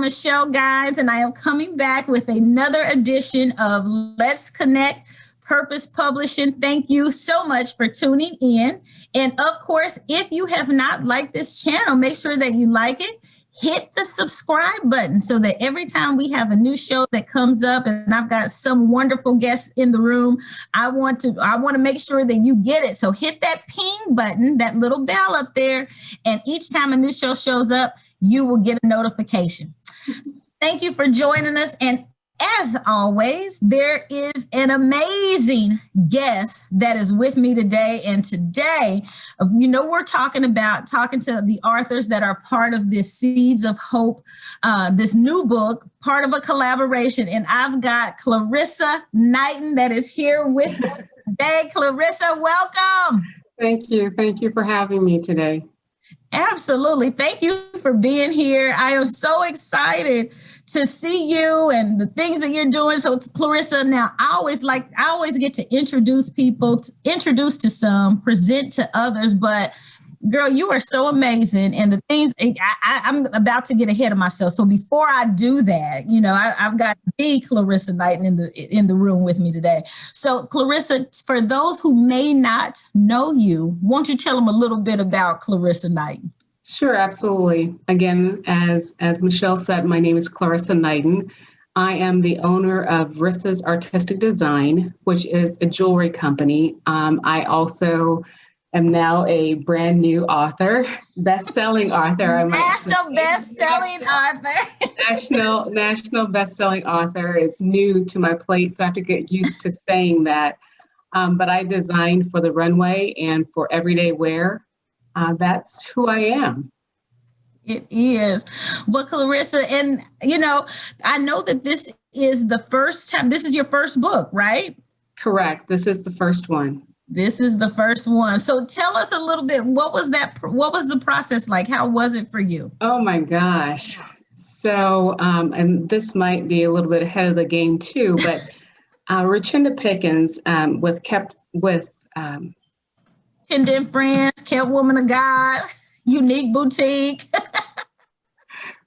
Michelle Guides, and I am coming back with another edition of Let's Connect Purpose Publishing. Thank you so much for tuning in. And of course, if you have not liked this channel, make sure that you like it. Hit the subscribe button so that every time we have a new show that comes up and I've got some wonderful guests in the room, I want to make sure that you get it. So hit that ping button, that little bell up there, and each time a new show shows up, you will get a notification. Thank you for joining us. And as always, there is an amazing guest that is with me today. And today, we're talking to the authors that are part of this Seeds of Hope, this new book, part of a collaboration. And I've got Clarissa Knighten that is here with me today. Clarissa, welcome. Thank you. Thank you for having me today. Absolutely. Thank you for being here. I am so excited to see you and the things that you're doing. So Clarissa, now I always get to introduce people, introduce to some, present to others, but girl, you are so amazing. And the things I'm about to get ahead of myself. So before I do that, I've got the Clarissa Knighten in the room with me today. So Clarissa, for those who may not know you, won't you tell them a little bit about Clarissa Knighten? Sure, absolutely. Again, as Michelle said, my name is Clarissa Knighten. I am the owner of Rissa's Artistic Design, which is a jewelry company. I also am now a brand new author, best-selling author. National best-selling author. National best-selling author is new to my plate, so I have to get used to saying that. But I designed for the runway and for everyday wear. That's who I am. It is. Well, Clarissa, and I know that this is the first time, this is your first book, right? Correct. This is the first one. This is the first one. So tell us a little bit, what was the process like? How was it for you? Oh my gosh. So, and this might be a little bit ahead of the game too, but Richenda Pickens with Chinda and Friends, Kept Woman of God, Unique Boutique.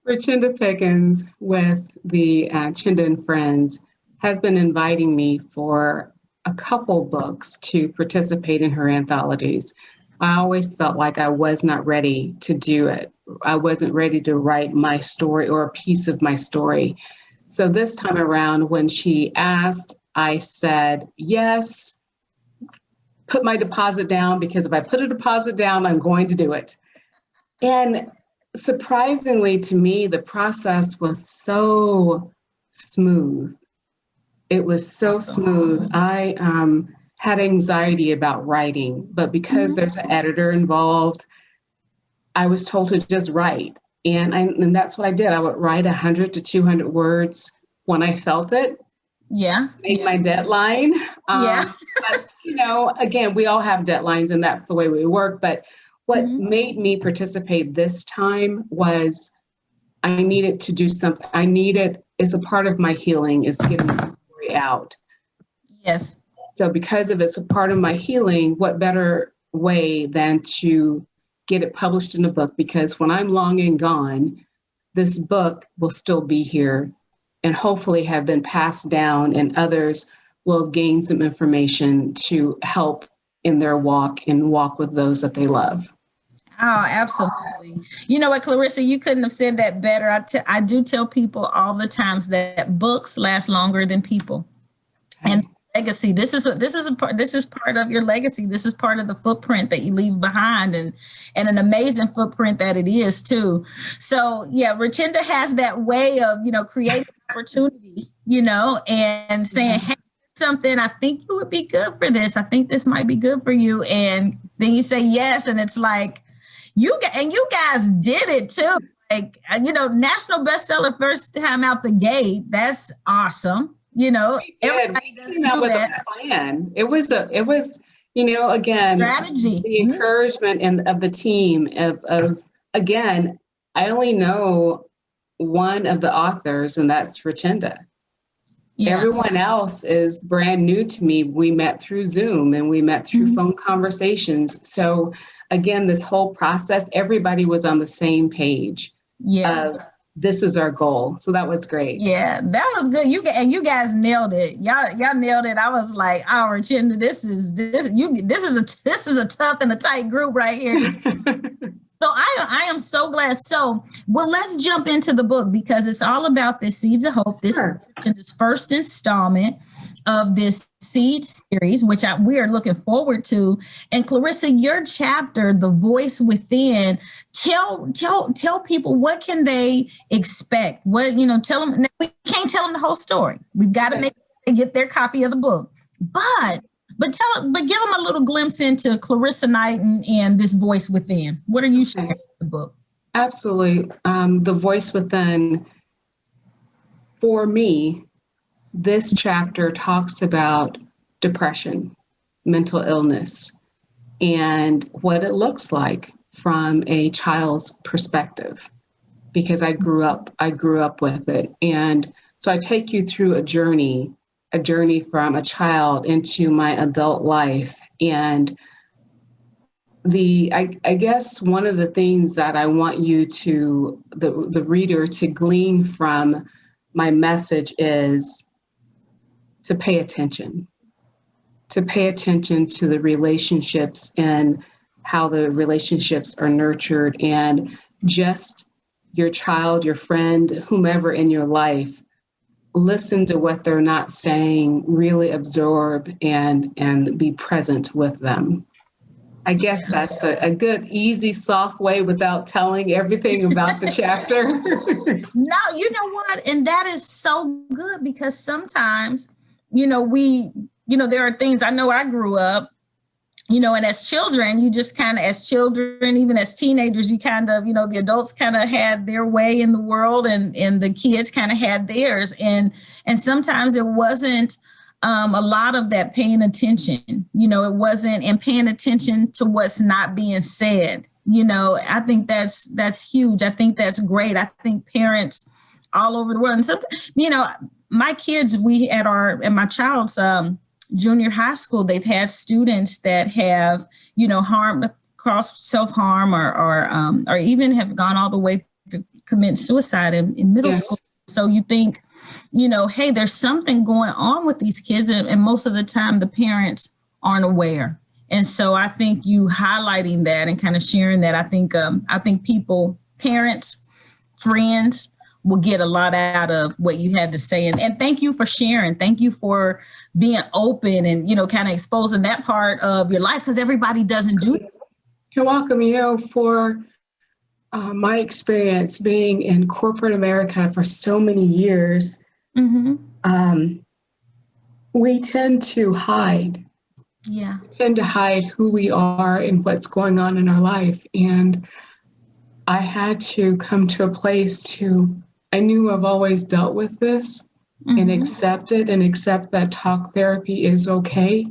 Richenda Pickens with the Chinda and Friends has been inviting me for a couple books to participate in her anthologies. I always felt like I was not ready to do it. I wasn't ready to write my story or a piece of my story. So this time around, when she asked, I said, yes, put my deposit down, because if I put a deposit down, I'm going to do it. And surprisingly to me, the process was so smooth. It was so smooth. I had anxiety about writing, but because there's an editor involved, I was told to just write. And that's what I did. I would write 100 to 200 words when I felt it. Yeah. Make my deadline. Yeah. But, again, we all have deadlines and that's the way we work. But what made me participate this time was I needed to do something. It's a part of my healing, is getting the story out. Yes. So because of it's a part of my healing, what better way than to get it published in a book? Because when I'm long and gone, this book will still be here and hopefully have been passed down, and others will gain some information to help in their walk with those that they love. Oh, absolutely. You know what, Clarissa, you couldn't have said that better. I do tell people all the times that books last longer than people. And legacy, this is part of your legacy. This is part of the footprint that you leave behind, and an amazing footprint that it is too. So yeah, Richenda has that way of, creating opportunity, and saying, hey, something, I think you would be good for this. I think this might be good for you. And then you say yes. And it's like, you guys did it too. Like, national bestseller first time out the gate. That's awesome. We came out with a plan. It was, again, strategy, the encouragement of the team of, again, I only know one of the authors, and that's Richenda. Yeah. Everyone else is brand new to me. We met through Zoom and we met through phone conversations. So again, this whole process, everybody was on the same page. Yeah. this is our goal. So that was great. Yeah, that was good. You guys nailed it. Y'all nailed it. I was like, our Chinda, this is a tough and a tight group right here. So I am so glad. So, well, let's jump into the book because it's all about this Seeds of Hope. This first installment of this seed series, which we are looking forward to. And Clarissa, your chapter, The Voice Within, tell people what can they expect? Tell them. We can't tell them the whole story. We've got to make sure they get their copy of the book. But give them a little glimpse into Clarissa Knighten and this Voice Within. What are you sharing in the book? Absolutely. The Voice Within, for me, this chapter talks about depression, mental illness, and what it looks like from a child's perspective, because I grew up with it. And so I take you through a journey from a child into my adult life. And I guess one of the things that I want you to, the reader to glean from my message is to pay attention to the relationships and how the relationships are nurtured, and just your child, your friend, whomever in your life, listen to what they're not saying, really absorb and be present with them. I guess that's a good, easy, soft way without telling everything about the chapter. No, you know what? And that is so good because sometimes, there are things I know I grew up, and as children, you just kind of, as children, even as teenagers, you kind of, the adults kind of had their way in the world and the kids kind of had theirs. And sometimes it wasn't a lot of that paying attention, it wasn't, and paying attention to what's not being said. I think that's huge. I think that's great. I think parents all over the world, and sometimes, my kids, at my child's junior high school, they've had students that have, harmed, crossed self-harm or even have gone all the way to commit suicide in middle school. So you think, hey, there's something going on with these kids. And most of the time the parents aren't aware. And so I think you highlighting that and kind of sharing that, I think people, parents, friends will get a lot out of what you had to say. And thank you for sharing. Thank you for being open and, kind of exposing that part of your life, because everybody doesn't do that. You're welcome. For my experience being in corporate America for so many years, we tend to hide. Yeah. We tend to hide who we are and what's going on in our life. And I had to come to a place I knew I've always dealt with this and accept it and accept that talk therapy is okay.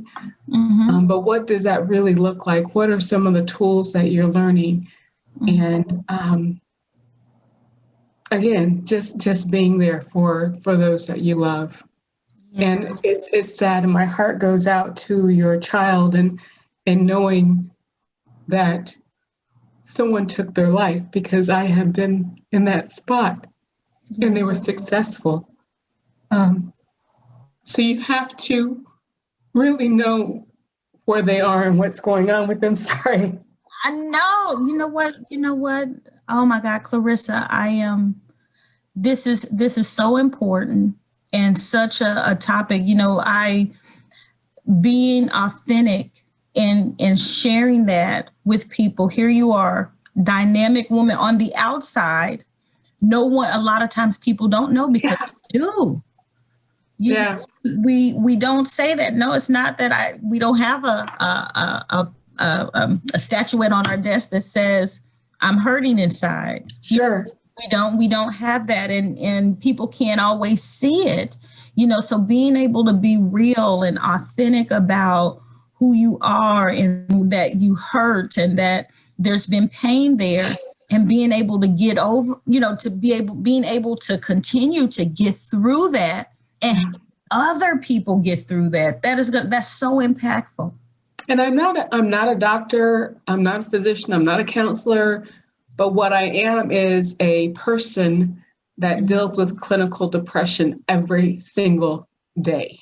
But what does that really look like? What are some of the tools that you're learning? And again, just being there for those that you love. Yeah. And it's sad, and my heart goes out to your child and knowing that someone took their life, because I have been in that spot. Yeah. And they were successful. So you have to really know where they are and what's going on with them. Sorry. I know. You know what? Oh my God, Clarissa, this is so important and such a topic. Being authentic and sharing that with people. Here you are, dynamic woman on the outside. No one, a lot of times people don't know because they do. We don't say that. No, it's not that we don't have a statuette on our desk that says I'm hurting inside. Sure. We don't have that, and people can't always see it, so being able to be real and authentic about who you are and that you hurt and that there's been pain there, and being able to get over, being able to continue to get through that and other people get through that. That's so impactful. And I'm not a doctor. I'm not a physician. I'm not a counselor. But what I am is a person that deals with clinical depression every single day.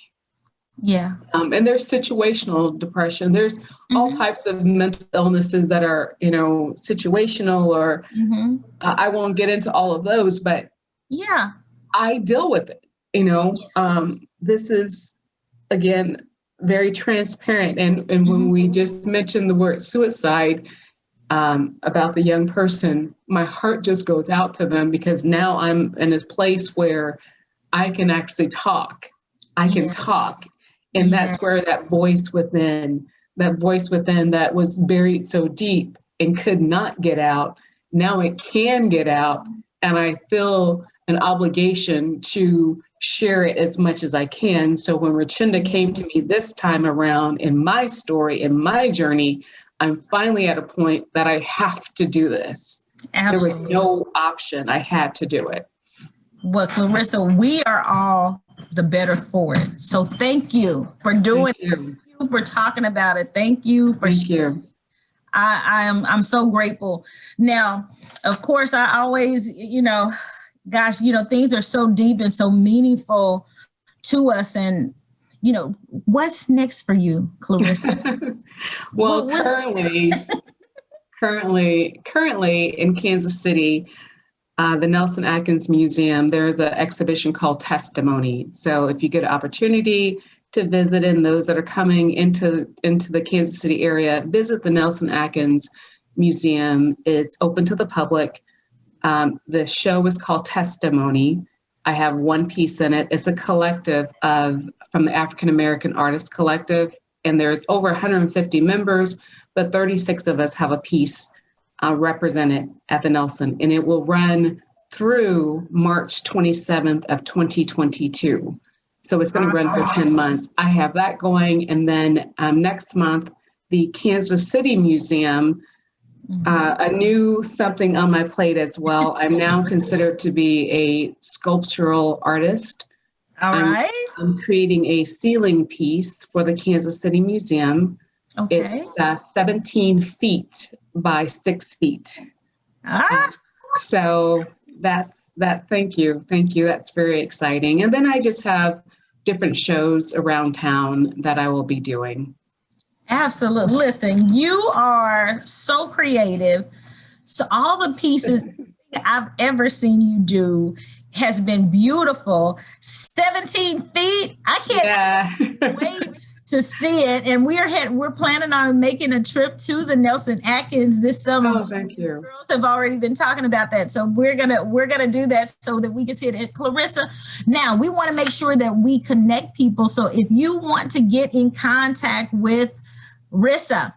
Yeah. And there's situational depression. There's all types of mental illnesses that are, situational, or I won't get into all of those, but yeah, I deal with it. This is, again, very transparent. And when we just mentioned the word suicide, about the young person, my heart just goes out to them, because now I'm in a place where I can actually talk. I can talk. And that's where that voice within that was buried so deep and could not get out, now it can get out. And I feel an obligation to share it as much as I can. So when Richenda came to me this time around in my story, in my journey, I'm finally at a point that I have to do this. Absolutely. There was no option. I had to do it. Well, Clarissa, we are all the better for it. So thank you for doing it. Thank you for talking about it. Thank you for sharing. I'm so grateful. Now, of course, I always, things are so deep and so meaningful to us. And, what's next for you, Clarissa? Well, currently in Kansas City, the Nelson Atkins Museum, there's an exhibition called Testimony. So if you get an opportunity to visit, and those that are coming into the Kansas City area, visit the Nelson Atkins Museum. It's open to the public. The show is called Testimony. I have one piece in it. It's a collective from the African American Artists Collective, and there's over 150 members, but 36 of us have a piece represented at the Nelson, and it will run through March 27th of 2022. So it's going to run for 10 months. I have that going. And then next month, the Kansas City Museum, a new something on my plate as well. I'm now considered to be a sculptural artist. All right. I'm creating a ceiling piece for the Kansas City Museum. Okay. It's 17 feet by 6 feet. So that's that. Thank you. That's very exciting. And then I just have different shows around town that I will be doing. Absolutely. Listen, you are so creative. So all the pieces I've ever seen you do has been beautiful. 17 feet. I can't wait to see it. And we're planning on making a trip to the Nelson Atkins this summer. Oh, thank you. Girls have already been talking about that. So we're gonna do that so that we can see it. And Clarissa, now we want to make sure that we connect people. So if you want to get in contact with Rissa,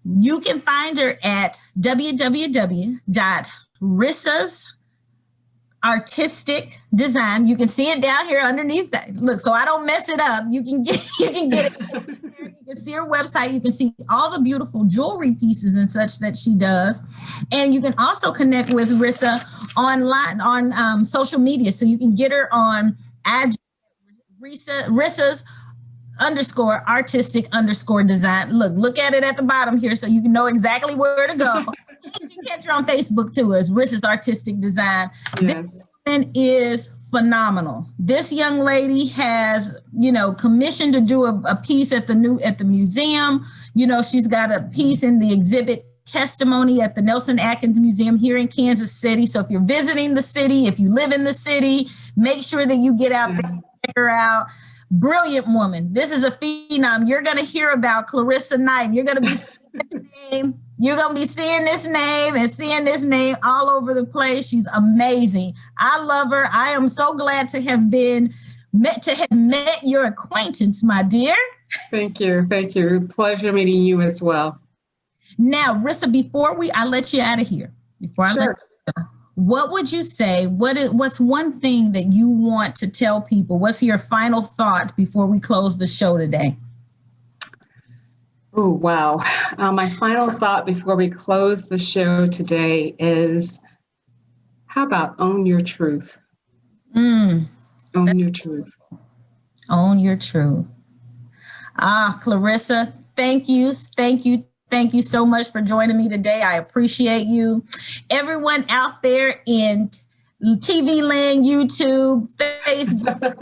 you can find her at www.rissa's artistic design. You can see it down here underneath that. Look, so I don't mess it up. You can get it. You can see her website. You can see all the beautiful jewelry pieces and such that she does. And you can also connect with Rissa online on social media. So you can get her on Rissa's _artistic_design. Look at it at the bottom here so you can know exactly where to go. You can catch her on Facebook too as Rissa's Artistic Design. Yes. This woman is phenomenal. This young lady has, commissioned to do a piece at the museum. She's got a piece in the exhibit Testimony at the Nelson Atkins Museum here in Kansas City. So if you're visiting the city, if you live in the city, make sure that you get out there and check her out. Brilliant woman. This is a phenom. You're going to hear about Clarissa Knighten. You're going to be seeing this name. You're going to be seeing this name all over the place. She's amazing. I love her. I am so glad to have met your acquaintance, my dear. Thank you. Pleasure meeting you as well. Now, Rissa, before I let you out of here, what would you say? What's one thing that you want to tell people? What's your final thought before we close the show today? Oh, wow. My final thought before we close the show today is, how about own your truth? Own your truth. Own your truth. Clarissa, thank you. Thank you so much for joining me today. I appreciate you. Everyone out there in TV Land, YouTube, Facebook,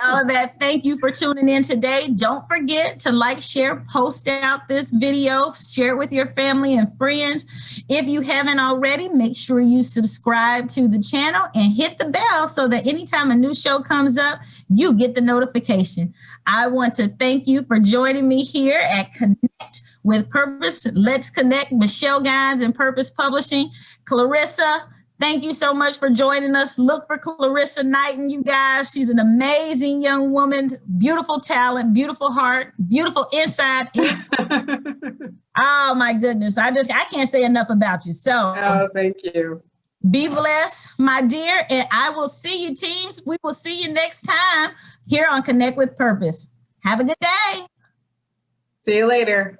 all of that. Thank you for tuning in today. Don't forget to like, share, post out this video, share it with your family and friends. If you haven't already, make sure you subscribe to the channel and hit the bell so that anytime a new show comes up, you get the notification. I want to thank you for joining me here at Connect with Purpose. Let's Connect, Michelle Gines and Purpose Publishing. Clarissa, thank you so much for joining us. Look for Clarissa Knighten, you guys. She's an amazing young woman, beautiful talent, beautiful heart, beautiful inside. Oh my goodness. I can't say enough about you. So thank you. Be blessed, my dear. And I will see you, teams. We will see you next time here on Connect with Purpose. Have a good day. See you later.